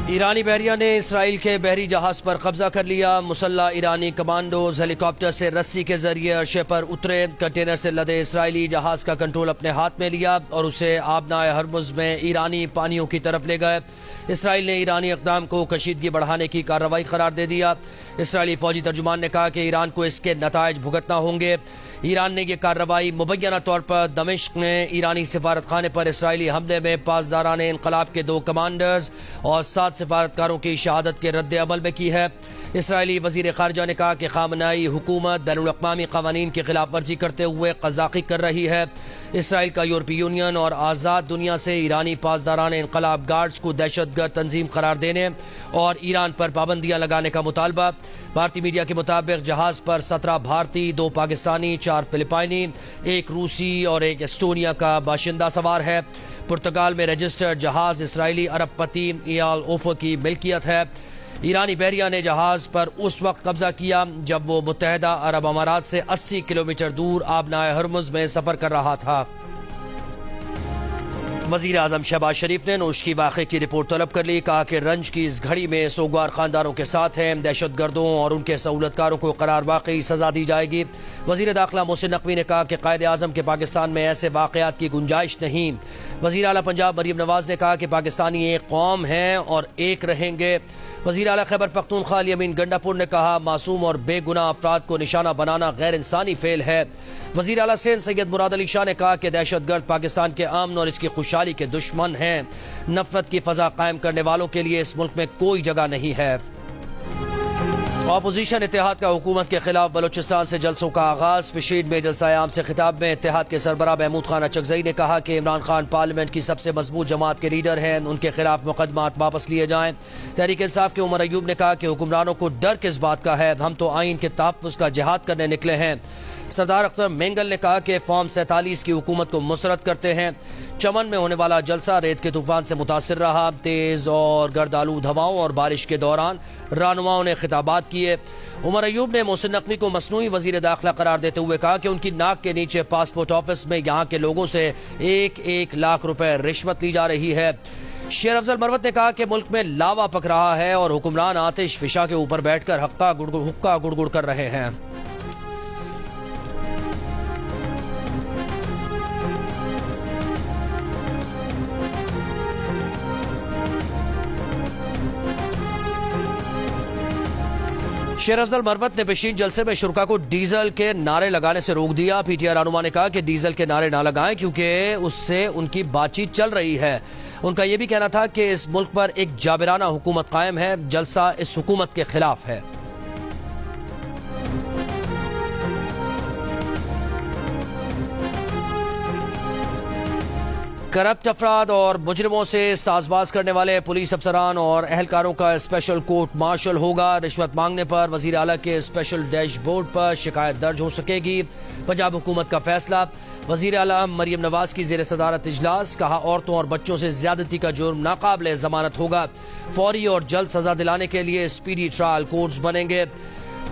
ایرانی بحریہ نے اسرائیل کے بحری جہاز پر قبضہ کر لیا۔ مسلح ایرانی کمانڈوز ہیلی کاپٹر سے رسی کے ذریعے عرشے پر اترے، کنٹینر سے لدے اسرائیلی جہاز کا کنٹرول اپنے ہاتھ میں لیا اور اسے آبنائے ہرمز میں ایرانی پانیوں کی طرف لے گئے۔ اسرائیل نے ایرانی اقدام کو کشیدگی بڑھانے کی کارروائی قرار دے دیا۔ اسرائیلی فوجی ترجمان نے کہا کہ ایران کو اس کے نتائج بھگتنا ہوں گے۔ ایران نے یہ کارروائی مبینہ طور پر دمشق میں ایرانی سفارت خانے پر اسرائیلی حملے میں پاسداران انقلاب کے 2 کمانڈرز اور 7 سفارتکاروں کی شہادت کے رد عمل میں کی ہے۔ اسرائیلی وزیر خارجہ نے کہا کہ خامنہئی حکومت بین الاقوامی قوانین کی خلاف ورزی کرتے ہوئے قزاقی کر رہی ہے۔ اسرائیل کا یورپی یونین اور آزاد دنیا سے ایرانی پاسداران انقلاب گارڈز کو دہشت گرد تنظیم قرار دینے اور ایران پر پابندیاں لگانے کا مطالبہ۔ بھارتی میڈیا کے مطابق جہاز پر 17 بھارتی، 2 پاکستانی، 4 فلپائنی، 1 روسی اور 1 ایسٹونیا کا باشندہ سوار ہے۔ پرتگال میں رجسٹرڈ جہاز اسرائیلی ارب پتی ایال اوفو کی ملکیت ہے۔ ایرانی بحریہ نے جہاز پر اس وقت قبضہ کیا جب وہ متحدہ عرب امارات سے 80 کلومیٹر دور آبنائے ہرمز میں سفر کر رہا تھا۔ وزیر اعظم شہباز شریف نے نوش کی واقعے کی رپورٹ طلب کر لی، کہا کہ رنج کی اس گھڑی میں سوگوار خاندانوں کے ساتھ ہیں، دہشت گردوں اور ان کے سہولتکاروں کو قرار واقعی سزا دی جائے گی۔ وزیر داخلہ محسن نقوی نے کہا کہ قائد اعظم کے پاکستان میں ایسے واقعات کی گنجائش نہیں۔ وزیر اعلیٰ پنجاب مریم نواز نے کہا کہ پاکستانی ایک قوم ہیں اور ایک رہیں گے۔ وزیر اعلیٰ خیبر پختونخوا الیمین گنڈاپور نے کہا معصوم اور بے گناہ افراد کو نشانہ بنانا غیر انسانی فعل ہے۔ وزیر اعلیٰ سندھ سید مراد علی شاہ نے کہا کہ دہشت گرد پاکستان کے امن اور اس کی خوشحالی کے دشمن ہیں۔ نفرت کی فضا قائم کرنے والوں کے لیے اس ملک میں کوئی جگہ نہیں ہے۔ اپوزیشن اتحاد کا حکومت کے خلاف بلوچستان سے جلسوں کا آغاز۔ پشین میں جلسہ عام سے خطاب میں اتحاد کے سربراہ محمود خان اچکزئی نے کہا کہ عمران خان پارلیمنٹ کی سب سے مضبوط جماعت کے لیڈر ہیں، ان کے خلاف مقدمات واپس لیے جائیں۔ تحریک انصاف کے عمر ایوب نے کہا کہ حکمرانوں کو ڈر کس بات کا ہے، ہم تو آئین کے تحفظ کا جہاد کرنے نکلے ہیں۔ سردار اختر مینگل نے کہا کہ فارم 47 کی حکومت کو مسترد کرتے ہیں۔ چمن میں ہونے والا جلسہ ریت کے طوفان سے متاثر رہا۔ تیز اور گرد آلود ہواؤں اور بارش کے دوران رہنماؤں نے خطابات کیے۔ عمر ایوب نے محسن نقوی کو مصنوعی وزیر داخلہ قرار دیتے ہوئے کہا کہ ان کی ناک کے نیچے پاسپورٹ آفس میں یہاں کے لوگوں سے 1 لاکھ روپے رشوت لی جا رہی ہے۔ شیر افضل مروت نے کہا کہ ملک میں لاوا پک رہا ہے اور حکمران آتش فشاں کے اوپر بیٹھ کر حقہ گڑ گڑ کر رہے ہیں۔ شیر افضل مروت نے پشین جلسے میں شرکا کو ڈیزل کے نعرے لگانے سے روک دیا۔ پی ٹی آئی رہنما نے کہا کہ ڈیزل کے نعرے نہ لگائیں کیونکہ اس سے ان کی بات چیت چل رہی ہے۔ ان کا یہ بھی کہنا تھا کہ اس ملک پر ایک جابرانہ حکومت قائم ہے، جلسہ اس حکومت کے خلاف ہے۔ کرپٹ افراد اور مجرموں سے ساز باز کرنے والے پولیس افسران اور اہلکاروں کا اسپیشل کورٹ مارشل ہوگا۔ رشوت مانگنے پر وزیر اعلیٰ کے اسپیشل ڈیش بورڈ پر شکایت درج ہو سکے گی۔ پنجاب حکومت کا فیصلہ۔ وزیر اعلیٰ مریم نواز کی زیر صدارت اجلاس، کہا عورتوں اور بچوں سے زیادتی کا جرم ناقابل ضمانت ہوگا۔ فوری اور جلد سزا دلانے کے لیے اسپیڈی ٹرائل کورٹس بنیں گے۔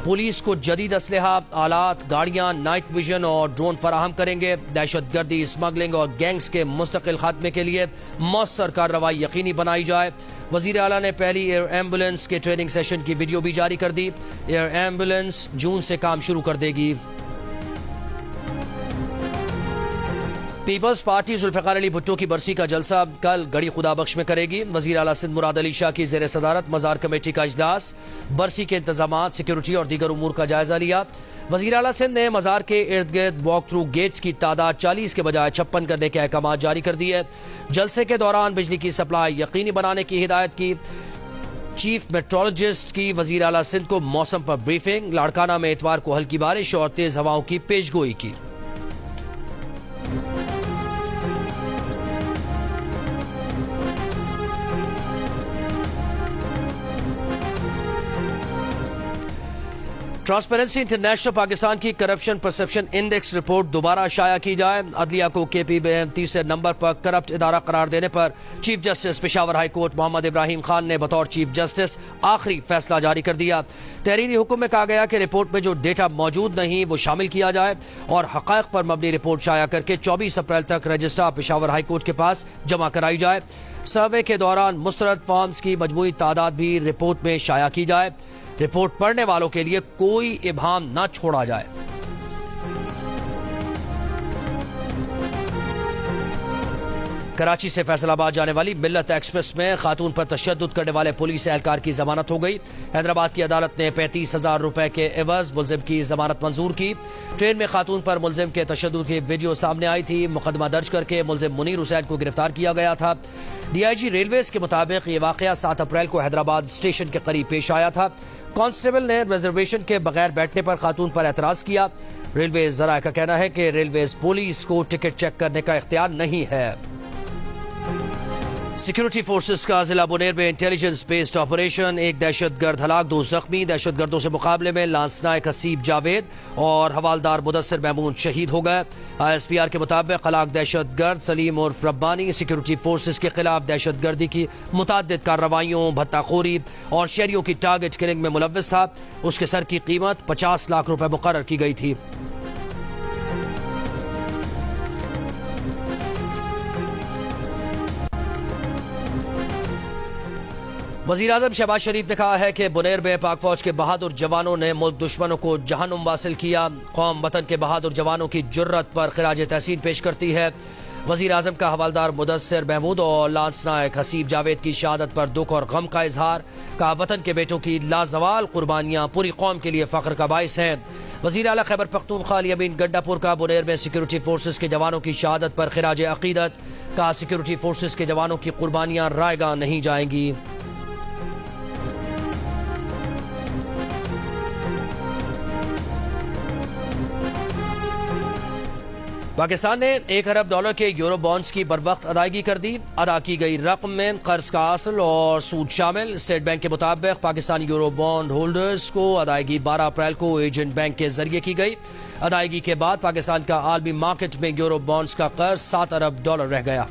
پولیس کو جدید اسلحہ، آلات، گاڑیاں، نائٹ ویژن اور ڈرون فراہم کریں گے۔ دہشت گردی، اسمگلنگ اور گینگز کے مستقل خاتمے کے لیے مؤثر کارروائی یقینی بنائی جائے۔ وزیر اعلیٰ نے پہلی ایئر ایمبولینس کے ٹریننگ سیشن کی ویڈیو بھی جاری کر دی۔ ایئر ایمبولینس جون سے کام شروع کر دے گی۔ پیپلز پارٹی ذوالفقار علی بھٹو کی برسی کا جلسہ کل گڑھی خدا بخش میں کرے گی۔ وزیر اعلیٰ سندھ مراد علی شاہ کی زیر صدارت مزار کمیٹی کا اجلاس، برسی کے انتظامات، سیکیورٹی اور دیگر امور کا جائزہ لیا۔ وزیر اعلیٰ سندھ نے مزار کے ارد گرد واک تھرو گیٹس کی تعداد 40 کے بجائے 56 کرنے کے احکامات جاری کر دیے۔ جلسے کے دوران بجلی کی سپلائی یقینی بنانے کی ہدایت کی۔ چیف میٹرولوجسٹ کی وزیر اعلیٰ سندھ کو موسم پر بریفنگ۔ لاڑکانہ میں اتوار کو ہلکی بارش اور تیز ہواؤں کی پیشگوئی کی۔ ट्रांसपेरेंसी इंटरनेशनल पाकिस्तान की करप्शन परसेप्शन इंडेक्स रिपोर्ट दोबारा शाया की जाए। अदलिया को केपी में तीसरे नंबर पर करप्ट इदारा करार देने पर chief justice Peshawar high court Mohammad Ibrahim Khan ने बतौर चीफ जस्टिस आखिरी फैसला जारी कर दिया। तहरीरी हुक्म में कहा गया कि रिपोर्ट में जो डेटा मौजूद नहीं वो शामिल किया जाए और हक़ाइक़ पर मबनी रिपोर्ट शाया करके 24 अप्रैल तक रजिस्ट्रार पेशावर हाई कोर्ट के पास जमा कराई जाए। सर्वे के दौरान मुस्तरद फॉर्म्स की मजमूई तादाद भी रिपोर्ट में शाया की जाए। रिपोर्ट पढ़ने वालों के लिए कोई इबाम न छोड़ा जाए। कराची से फैसलाबाद जाने वाली मिल्लत एक्सप्रेस में खातून पर तशद्दुद करने वाले पुलिस एहलकार की जमानत हो गई। हैदराबाद की अदालत ने 35,000 रुपए के एवज मुलजिम की जमानत मंजूर की। ट्रेन में खातून पर मुलजिम के तशद्दुद की वीडियो सामने आई थी। मुकदमा दर्ज करके मुलजिम मुनीर हुसैन को गिरफ्तार किया गया था। डीआईजी रेलवेज के मुताबिक ये वाकया 7 अप्रैल को हैदराबाद स्टेशन के करीब पेश आया था। कांस्टेबल ने रिजर्वेशन के बगैर बैठने पर खातून पर एतराज किया। रेलवेज जराये का कहना है कि रेलवेज पुलिस को टिकट चेक करने का इख्तियार नहीं है। सिक्योरिटी फोर्सेस का जिला बुनेर में इंटेलिजेंस बेस्ड ऑपरेशन, एक दहशतगर्द हलाक, 2 जख्मी। दहशतगर्दों से मुकाबले में लांसनायक हसीब जावेद और हवालदार मुदस्सिर महमूद शहीद हो गए। ISPR के मुताबिक हलाक दहशतगर्द सलीम उर्फ रब्बानी सिक्योरिटी फोर्सेस के खिलाफ दहशतगर्दी की मुतअद्दिद कार्रवाइयों, भत्ताखोरी और शहरियों की टारगेट किलिंग में मुलव्वस था। उसके सर की कीमत 50 लाख रुपए मुकर्रर की गई थी। वज़ीर आज़म शहबाज शरीफ ने कहा है कि बुनेर में पाक फौज के बहादुर जवानों ने मुल्क दुश्मनों को जहन्नुम वासिल किया। कौम वतन के बहादुर जवानों की जुर्रत पर खिराज तहसीन पेश करती है। वज़ीर आज़म का हवालदार मुदस्सिर महमूद और लांसनायक हसीब जावेद की शहादत पर दुख और गम का इजहार। कहा वतन के बेटों की लाजवाल कुर्बानियाँ पूरी कौम के लिए फ़ख्र का बाइस हैं। वज़ीर आला खैबर पख्तूनख्वा अली अमीन गड्डापुर का बुनेर में सिक्योरिटी फोर्सेस के जवानों की शहादत पर खिराज अकीदत। कहा सिक्योरिटी फोर्सेस के जवानों की कुर्बानियाँ रायगा नहीं जाएंगी। पाकिस्तान ने $1 अरब के यूरो बॉन्ड्स की बरवक्त अदायगी कर दी। अदा की गई रकम में कर्ज का असल और सूद शामिल। स्टेट बैंक के मुताबिक पाकिस्तानी यूरो बॉन्ड होल्डर्स को अदायगी 12 अप्रैल को एजेंट बैंक के जरिए की गई। अदायगी के बाद पाकिस्तान का आलमी मार्केट में यूरो बॉन्ड्स का कर्ज $7 अरब रह गया।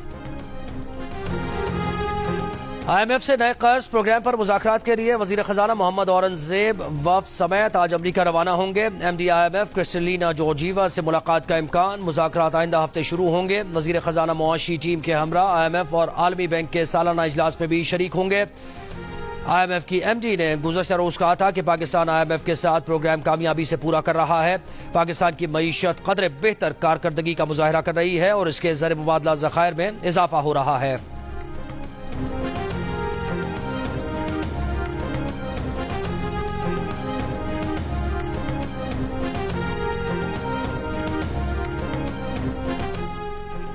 IMF से नए कर्ज प्रोग्राम पर मुज़ाकरात के लिए वज़ीर ख़जाना मोहम्मद औरंगज़ेब वफ़द समेत आज अमरीका रवाना होंगे। MD IMF क्रिस्टलिना जॉर्जीवा से मुलाकात का इम्कान। मुज़ाकरात आइंदा हफ्ते शुरू होंगे। वज़ीर ख़जाना मुआशी टीम के हमरा IMF और आलमी बैंक के सालाना इजलास में भी शरीक होंगे। IMF की MD ने गुज़श्ता रोज़ कहा था कि पाकिस्तान IMF के साथ प्रोग्राम कामयाबी से पूरा कर रहा है। पाकिस्तान की मईशत कदरे बेहतर कारकर्दगी का मुजाहरा कर रही है और इसके ज़र मुबादला ज़खायर में इजाफा हो रहा है।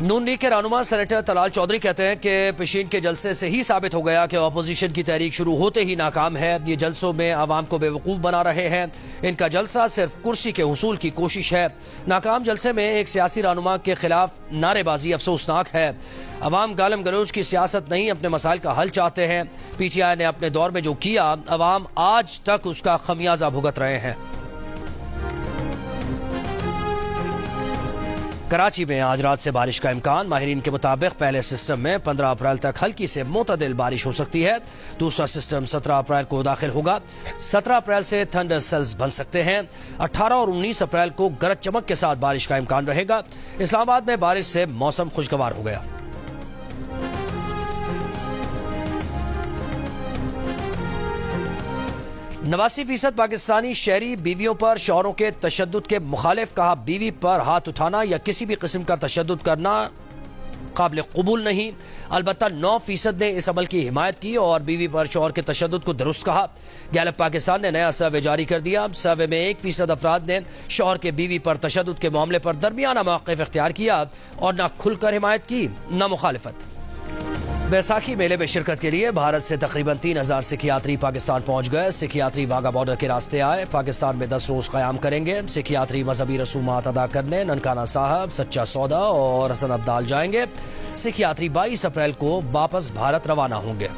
नून लीग के रहनुमा सेनेटर तलाल चौधरी कहते हैं कि पेशीन के जलसे से ही साबित हो गया कि अपोजिशन की तहरीक शुरू होते ही नाकाम है। ये जलसों में आवाम को बेवकूफ़ बना रहे हैं। इनका जलसा सिर्फ कुर्सी के हुसूल की कोशिश है। नाकाम जलसे में एक सियासी रहनुमा के खिलाफ नारेबाजी अफसोसनाक है। अवाम गालम गलोच की सियासत नहीं, अपने मसाइल का हल चाहते हैं। PTI ने अपने दौर में जो किया, अवाम आज तक उसका खमियाजा भुगत रहे हैं। कराची में आज रात से बारिश का इम्कान। माहिरीन के मुताबिक पहले सिस्टम में 15 अप्रैल तक हल्की से मोतदिल बारिश हो सकती है। दूसरा सिस्टम 17 अप्रैल को दाखिल होगा। 17 अप्रैल से थंडर सेल्स बन सकते हैं। 18 और 19 अप्रैल को गरज चमक के साथ बारिश का इम्कान रहेगा। इस्लामाबाद में बारिश से मौसम खुशगवार हो गया। 89% पाकिस्तानी शहरी बीवियों पर शौहरों के तशद्दुद के मुखालिफ। कहा बीवी पर हाथ उठाना या किसी भी किस्म का तशद्दुद करना काबिल कबूल नहीं। अलबत्ता 9% ने इस अमल की हिमायत की और बीवी पर शौहर के तशद्दुद को दुरुस्त कहा। गैलप पाकिस्तान ने नया सर्वे जारी कर दिया। सर्वे में 1% अफराद ने शौहर के बीवी पर तशद्दुद के मामले पर दरमियाना मौक़िफ़ इख्तियार किया और न खुलकर हिमायत की न मुखालिफत। बैसाखी मेले में शिरकत के लिए भारत से तकरीबन 3000 सिख यात्री पाकिस्तान पहुंच गए। सिख यात्री वाघा बॉर्डर के रास्ते आए। पाकिस्तान में 10 रोज क़याम करेंगे। सिख यात्री मजहबी रसूमात अदा करने ननकाना साहब, सच्चा सौदा और हसन अब्दाल जाएंगे। सिख यात्री 22 अप्रैल को वापस भारत रवाना होंगे।